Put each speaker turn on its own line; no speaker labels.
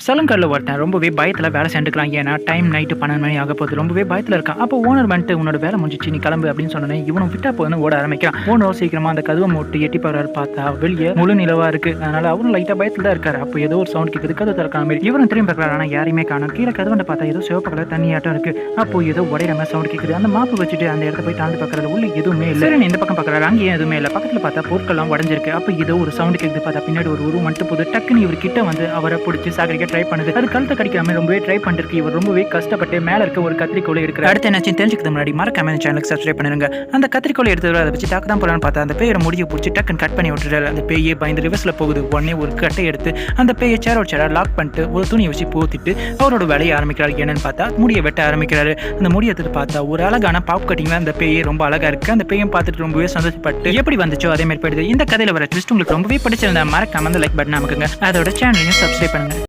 Salon கடையில் ஒருத்தன் ரொம்பவே பயத்தில் வேலை செஞ்சுக்கிறான். ஏன்னா டைம் நைட்டு 12 மணி ஆக போகுது. ரொம்பவே பயத்தில் இருக்கான். அப்போ ஓனர் வந்துட்டு உன்னோட வேலை முடிஞ்சிச்சு, நீ கிளம்பு அப்படின்னு சொன்னோன்னே இவனும் விட்டா போதுன்னு ஓட ஆரம்பிக்கிறான். ஓனர் சீக்கிரமா அந்த கதவை மூட்டு எட்டி பார்க்குறாரு. பார்த்தா வெளியே முழு நிலவா இருக்கு. அதனால அவரும் லைட்டாக பயத்தில் தான் இருக்காரு. அப்போ ஏதோ ஒரு சவுண்ட் கேட்குது, கதவு திறக்கிற மாதிரி. இவரும் திரும்பி பார்க்குறாரு, ஆனால் யாரையுமே காணும். கீழே கதவை பார்த்தா ஏதோ சிவப்பு கலர் தண்ணியாட்டம் இருக்கு. அப்போ ஏதோ உடையிற மாதிரி சவுண்ட் கேட்குது. அந்த மாப்பு வச்சுட்டு அந்த இடத்த போய் தாண்டி பார்க்குறது, உள்ள எதுவுமே இல்லை. சரி, இந்த பக்கம் பார்க்குறாரு, அங்கேயும் எதுவுமே இல்லை. பக்கத்தில் பார்த்தா பொருட்கள்லாம் உடஞ்சிருக்கு. அப்போ ஏதோ ஒரு சவுண்ட் கேட்குது. பார்த்தா பின்னாடி ஒரு உருவம் வந்துட்டு போது. டக்குன்னு இவர் கிட்ட வந்து அவரை பிடிச்சி சாகரிக்க ட்ரை பண்ணுது. அது கழுத்தை கடிக்கிற மாதிரி ரொம்பவே ட்ரை பண்ணிருக்கு. இவர் ரொம்பவே கஷ்டப்பட்டு மேல இருக்க ஒரு கத்திரிக்கோலை இருக்கிற அடுத்து என்னாச்சு தெரிஞ்சுக்கிறது முன்னாடி மறக்காம இந்த சேனலுக்கு சப்ஸ்கிரைப் பண்ணுங்க. அந்த கத்திரிக்கோலை எடுத்து அதை வச்சு தாக்கு தான் போறான்னு பார்த்தா அந்த பேரை முடிய பிடிச்சி டக்குன்னு கட் பண்ணி விட்டுறாரு. அந்த பேயே பயந்து ரிவர்ஸ்ல போகுது. உடனே ஒரு கட்டை எடுத்து அந்த பேயை சேரோட லாக் பண்ணிட்டு ஒரு துணியை வச்சு போத்திட்டு அவரோட வேலையை ஆரம்பிக்கிறாரு. என்னன்னு பார்த்தா முடியை வெட்ட ஆரம்பிக்கிறாரு. அந்த முடியை எடுத்து பார்த்தா ஒரு அழகான பாப் கட்டிங்ல அந்த பேயே ரொம்ப அழகா இருக்கு. அந்த பேயும் பார்த்துட்டு ரொம்பவே சந்தோஷப்பட்டு எப்படி வந்துச்சோ அதே மாதிரி போயிடுது. இந்த கதையில வர ட்விஸ்ட் உங்களுக்கு ரொம்பவே பிடிச்சிருந்தா மறக்காம அந்த லைக் பட்டன் அமைக்குங்க. அதோட சேனலையும் சப்ஸ்கிரைப் பண்ணுங்க.